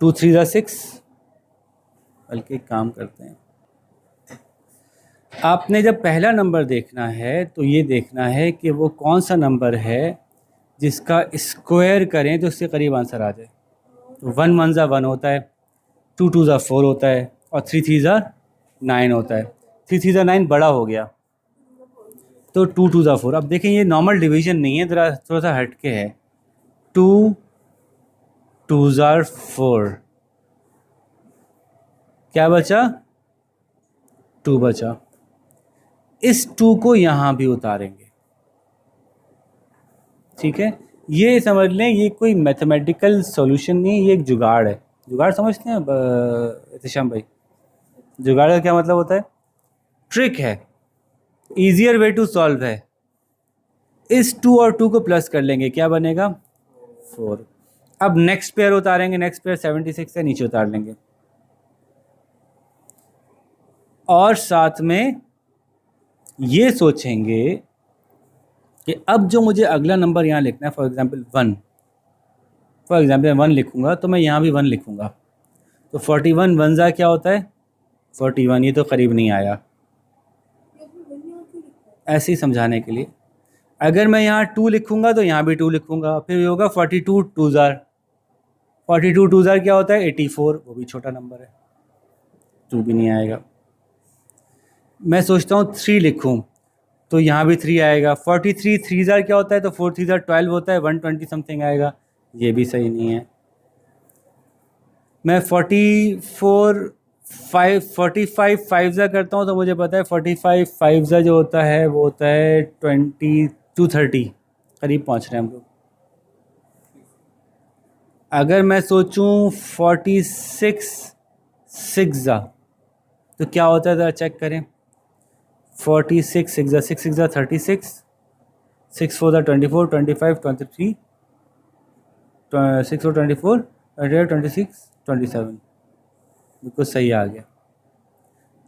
2 3 6। बल्कि एक काम करते हैं, आपने जब पहला नंबर देखना है तो ये देखना है कि वो कौन सा नंबर है जिसका स्क्वायर करें तो उसके करीब आंसर आ जाए। तो 1 1 ज़ा 1 होता है, 2 2 ज़ा 4 होता है, और 3 3 ज़ा 9 होता है। 3 3 ज़ा 9 बड़ा हो गया, तो 2 2 ज़ा 4। अब देखें ये नॉर्मल डिवीजन नहीं है, ज़रा थोड़ा सा हटके है। 2 2 ज़ा 4, क्या बचा, 2 बचा। इस 2 को यहाँ भी उतारेंगे। ठीक है, ये समझ लें ये कोई मैथमेटिकल सॉल्यूशन नहीं है, ये एक जुगाड़ है। जुगाड़ समझते हैं एहतिशाम भाई? जुगाड़ का क्या मतलब होता है? ट्रिक है, ईजियर वे टू सॉल्व है। इस 2 और 2 को प्लस कर लेंगे, क्या बनेगा, 4। अब नेक्स्ट पेयर उतारेंगे, नेक्स्ट पेयर 76 से नीचे उतार लेंगे, और साथ में ये सोचेंगे कि अब जो मुझे अगला नंबर यहाँ लिखना है, फॉर एग्जांपल 1, फॉर एग्जांपल 1 लिखूंगा तो मैं यहाँ भी 1 लिखूंगा। तो 41 1 ज़ा क्या होता है, 41। ये तो करीब नहीं आया, ऐसे ही समझाने के लिए। अगर मैं यहाँ 2 लिखूंगा तो यहाँ भी 2 लिखूंगा, फिर ये होगा 42 2 ज़ार। 42 2 ज़ार क्या होता है, 84। वो भी छोटा नंबर है, 2 भी नहीं आएगा। मैं सोचता हूँ 3 लिखूँ तो यहाँ भी 3 आएगा। 43 3 ज़ार क्या होता है, तो 4 3 ज़ार 12 होता है, 120 समथिंग आएगा, ये भी सही नहीं है। मैं 45 5 ज़ा करता हूँ तो मुझे पता है 45 5 ज़ा जो होता है वो होता है 22 30, करीब पहुँच रहे हैं हम लोग। अगर मैं सोचूं 46 6 ज़ा तो क्या होता है, ज़रा चेक करें। 46 6 ज़ा 6 6 ज़ा 36, 6 4 ज़ा 24, 25 23, 6 4 24, 28 26 27, बिल्कुल सही आ गया।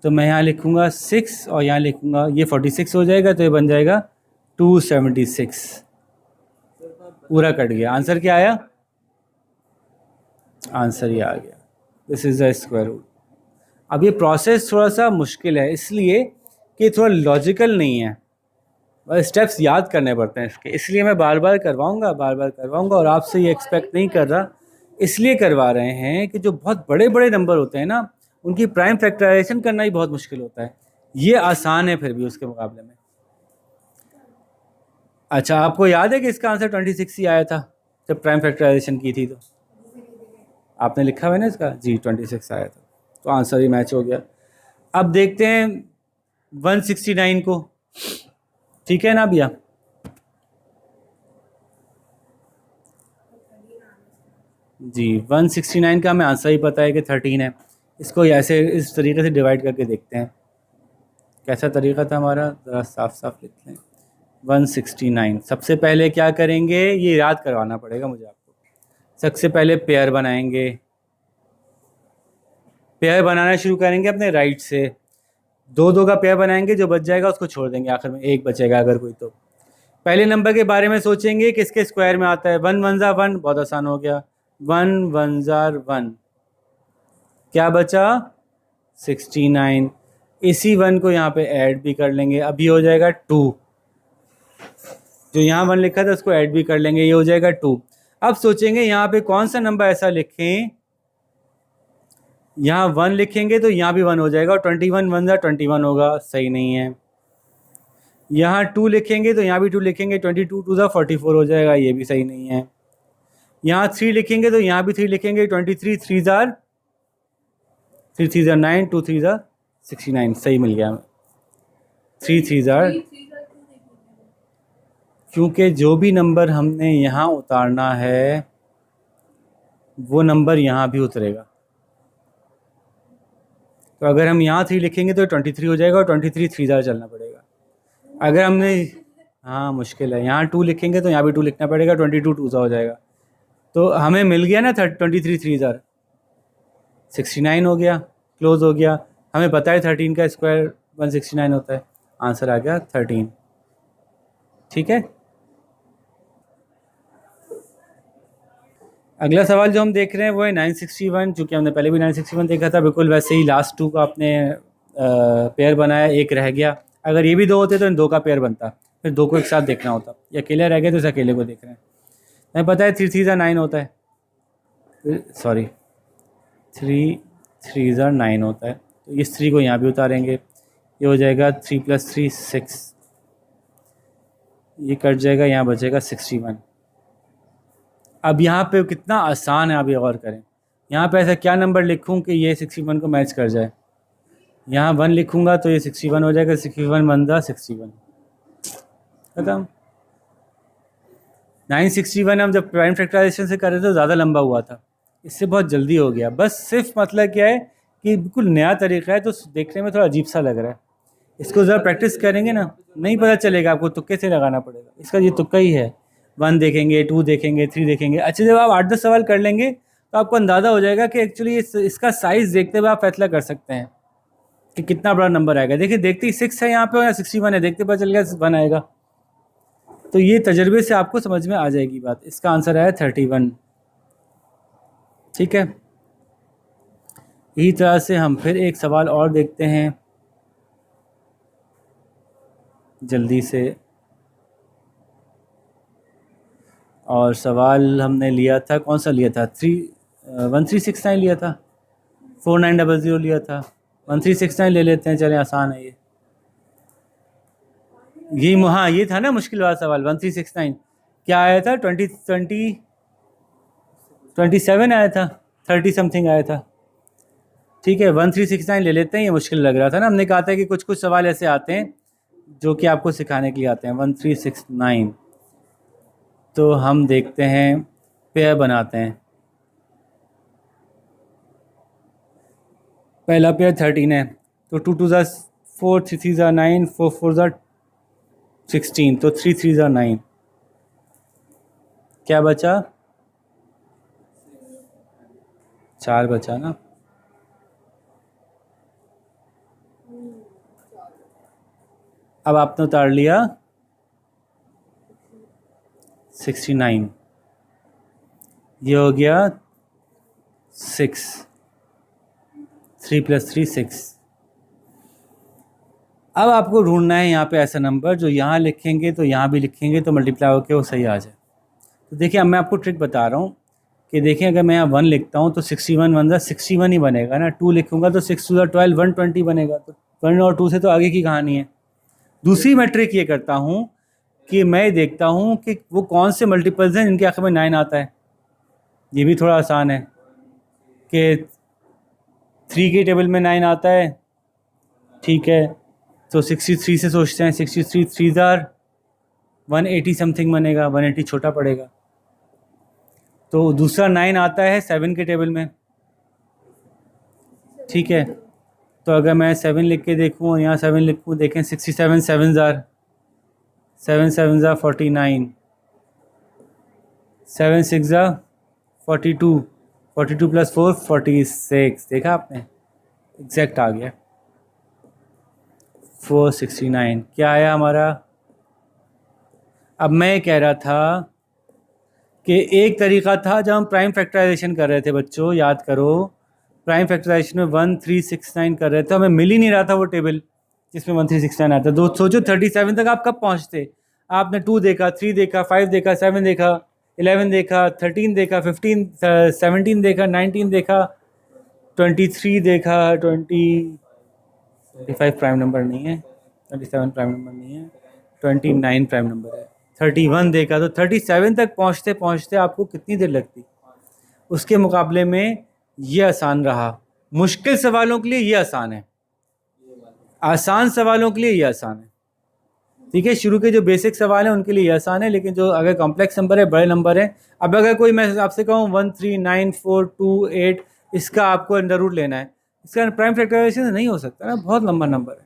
तो मैं यहाँ लिखूँगा 6 और यहाँ लिखूँगा, ये 46 हो जाएगा, तो ये बन जाएगा 276। पूरा कट गया। आंसर क्या आया, आंसर ये आ गया, this is the square root. अब ये प्रोसेस थोड़ा सा मुश्किल है इसलिए कि थोड़ा लॉजिकल नहीं है, बस स्टेप्स याद करने पड़ते हैं इसके, इसलिए मैं बार बार करवाऊंगा। और आपसे ये एक्सपेक्ट नहीं कर रहा, इसलिए करवा रहे हैं कि जो बहुत बड़े बड़े नंबर होते हैं ना, उनकी प्राइम फैक्टराइजेशन करना ही बहुत मुश्किल होता है। ये आसान है फिर भी उसके मुकाबले में। अच्छा, आपको याद है कि इसका आंसर 26 ही आया था जब प्राइम फैक्टराइजेशन की थी? तो आपने लिखा हुआ है ना इसका, जी 26 आया था, तो आंसर ही मैच हो गया। अब देखते हैं 169 को, ठीक है ना भैया? जी 169 का हमें आंसर ही पता है कि 13 है। इसको ऐसे इस तरीके से डिवाइड करके देखते हैं। कैसा तरीका था हमारा, ज़रा साफ साफ लिख लें। 169 सबसे पहले क्या करेंगे, ये याद करवाना पड़ेगा मुझे आपको। सबसे पहले पेयर बनाएंगे, पेयर बनाना शुरू करेंगे अपने राइट से। दो दो का पेयर बनाएंगे, जो बच जाएगा उसको छोड़ देंगे, आखिर में एक बचेगा अगर कोई। तो पहले नंबर के बारे में सोचेंगे किसके स्क्वायर में आता है। 1 1 ज़ा 1, बहुत आसान हो गया। 1 1 ज़ा 1, क्या बचा 69। इसी 1 को यहाँ पे ऐड भी कर लेंगे, अभी हो जाएगा 2। जो यहाँ 1 लिखा था उसको ऐड भी कर लेंगे, ये हो जाएगा 2। अब सोचेंगे यहाँ पे कौन सा नंबर ऐसा लिखें, यहाँ 1 लिखेंगे तो यहाँ भी 1 हो जाएगा, और 21 1 ज़ा 21 होगा, सही नहीं है। यहाँ 2 लिखेंगे तो यहाँ भी 2 लिखेंगे, 22 2 ज़ा 44 हो जाएगा, ये भी सही नहीं है। यहाँ 3 लिखेंगे तो यहाँ भी 3 लिखेंगे, 23 3 3 ज़ा 9, 2 3 ज़ा 69, सही मिल गया हमें। 3 3 ज़ा, क्योंकि जो भी नंबर हमने यहाँ उतारना है वो नंबर यहाँ भी उतरेगा। तो अगर हम यहाँ 3 लिखेंगे तो 23 हो जाएगा, और 23 3 ज़ा चलना पड़ेगा। अगर हमने, हाँ मुश्किल है, यहाँ 2 लिखेंगे तो यहाँ भी 2 लिखना पड़ेगा, 22 2 ज़ा हो जाएगा। तो हमें मिल गया ना 23 3 ज़ा 69 हो गया, क्लोज हो गया। हमें पता है 13 का स्क्वायर 169 होता है, आंसर आ गया 13। ठीक है, अगला सवाल जो हम देख रहे हैं वो है 961। चूँकि हमने पहले भी 961 देखा था, बिल्कुल वैसे ही लास्ट 2 का आपने पेयर बनाया, एक रह गया। अगर ये भी 2 होते तो इन 2 का पेयर बनता, फिर 2 को एक साथ देखना होता। ये अकेले रह गए तो इस अकेले को देख रहे हैं। हमें पता है 3 3 ज़ा 9 होता है, सॉरी 3 3 ज़ा 9 होता है। तो इस 3 को यहाँ भी उतारेंगे, ये हो जाएगा 3 + 3 6, ये कट जाएगा, यहाँ बचेगा 61। अब यहाँ पे कितना आसान है, आप ये गौर करें। यहाँ पे ऐसा क्या नंबर लिखूँ कि ये 61 को मैच कर जाए। यहाँ 1 लिखूँगा तो ये 61 हो जाएगा, 61 1 ज़ा 61, खत्म। 961 हम जब प्राइम फैक्टराइजेशन से कर रहे थे तो ज़्यादा लंबा हुआ था, इससे बहुत जल्दी हो गया। बस सिर्फ मतलब क्या है कि बिल्कुल नया तरीका है, तो देखने में थोड़ा अजीब सा लग रहा है। इसको ज़रा प्रैक्टिस करेंगे ना, नहीं पता चलेगा आपको, तुक्के से लगाना पड़ेगा। इसका ये तुक्का ही है। 1 देखेंगे, 2 देखेंगे, 3 देखेंगे। अच्छा, जब आप 8-10 सवाल कर लेंगे तो आपको अंदाज़ा हो जाएगा कि एक्चुअली इसका साइज़ देखते हुए आप फैसला कर सकते हैं कि कितना बड़ा नंबर आएगा। देखिए, देखते ही 6 है यहाँ पे या 61 है, देखते पता चल गया 1 आएगा। तो ये तजर्बे से आपको समझ में आ जाएगी बात। इसका आंसर आया 31। ठीक है, इसी तरह से हम फिर एक सवाल और देखते हैं जल्दी से। और सवाल हमने लिया था, कौन सा लिया था, 1369 लिया था, 4900 लिया था। 1369 ले लेते हैं, चलें, आसान है ये। हाँ, ये था ना मुश्किल वाला सवाल। 1369 क्या आया था, 27 आया था, 30 समथिंग आया था। ठीक है, 1369 ले लेते हैं। ये मुश्किल लग रहा था ना, हमने कहा था कि कुछ कुछ सवाल ऐसे आते हैं जो कि आपको सिखाने के लिए आते हैं। 1369, तो हम देखते हैं, पेयर बनाते हैं। पहला पेयर 13 है, तो 2 2 ज़ा 4, 3 3 ज़ा 9, 4 4 ज़ा 16, तो 3 3 ज़ा 9, क्या बचा, 4 बचा ना। अब आपने उतार लिया 69, ये हो गया 6, 3 + 3 6। अब आपको ढूंढना है यहाँ पे ऐसा नंबर जो यहाँ लिखेंगे तो यहाँ भी लिखेंगे तो मल्टीप्लाई होकर वो सही आ जाए। तो देखिए, अब मैं आपको ट्रिक बता रहा हूँ कि देखिए, अगर मैं यहाँ 1 लिखता हूँ तो 61 1 ज़ा 61 ही बनेगा ना। 2 लिखूँगा तो 6 2 ज़ा 12 120 बनेगा। तो 1 और 2 से तो आगे की कहानी है। दूसरी मैं ट्रिक ये करता हूँ कि मैं देखता हूँ कि वो कौन से मल्टीपल्स हैं जिनके आखिर में 9 आता है। ये भी थोड़ा आसान है कि 3 के टेबल में 9 आता है। ठीक है, तो 63 से सोचते हैं, 63 3 ज़ा 180 समथिंग बनेगा, 180 छोटा पड़ेगा। तो दूसरा 9 आता है 7 के टेबल में, ठीक है। तो अगर मैं 7 लिख के देखूँ और यहाँ 7 लिखूँ, देखें 67 7 ज़ार 7 7 ज़ार 49, 7 6 ज़ार 42, 42 + 4 46, देखा आपने, एग्जैक्ट आ गया 469। क्या आया हमारा? अब मैं कह रहा था कि एक तरीका था जब हम प्राइम फैक्टराइजेशन कर रहे थे, बच्चों याद करो, प्राइम फैक्टराइजेशन में 1369 कर रहे थे, हमें मिल ही नहीं रहा था वो टेबल जिसमें 1369 आता। दो सोचो 37 तक आप कब पहुंचते? आपने 2 देखा, 3 देखा, 5 देखा, 7 देखा, 11 देखा, 13 देखा, 15 17 देखा, 19 देखा, 23 देखा, 25 प्राइम नंबर नहीं है, 27 प्राइम नंबर नहीं है, 29 प्राइम नंबर है, 31 देखा। तो 37 तक पहुंचते पहुंचते आपको कितनी देर लगती? उसके मुकाबले में ये आसान रहा। मुश्किल सवालों के लिए ये आसान है, आसान सवालों के लिए ये आसान है, ठीक है। शुरू के जो बेसिक सवाल हैं उनके लिए ये आसान है, लेकिन जो अगर कॉम्प्लेक्स नंबर है, बड़े नंबर हैं, अब अगर कोई मैं आपसे कहूँ 139428, इसका आपको अंडर रूट लेना है, इसका प्राइम फैक्टराइजेशन नहीं हो सकता ना, बहुत लंबा नंबर है।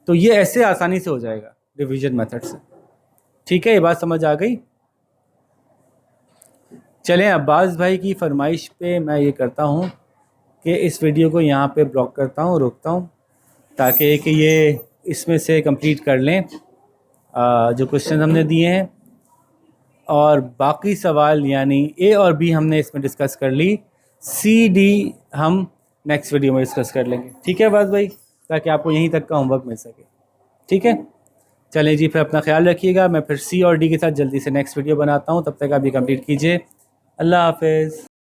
तो ये ऐसे आसानी से हो जाएगा डिवीजन मेथड से, ठीक है। ये बात समझ आ गई? चलें, अब्बास भाई की फरमाइश पे मैं ये करता हूँ कि इस वीडियो को यहाँ पे ब्लॉक करता हूँ, रोकता हूँ, ताकि कि ये इसमें से कंप्लीट कर लें जो क्वेश्चन हमने दिए हैं, और बाकी सवाल यानी ए और बी हमने इसमें डिस्कस कर ली, सी डी हम नेक्स्ट वीडियो में डिस्कस कर लेंगे, ठीक है अब्बास भाई, ताकि आपको यहीं तक का होमवर्क मिल सके, ठीक है। चलें जी, फिर अपना ख्याल रखिएगा। मैं फिर सी और डी के साथ जल्दी से नेक्स्ट वीडियो बनाता हूँ, तब तक आप ये कंप्लीट कीजिए। अल्लाह हाफ़िज़।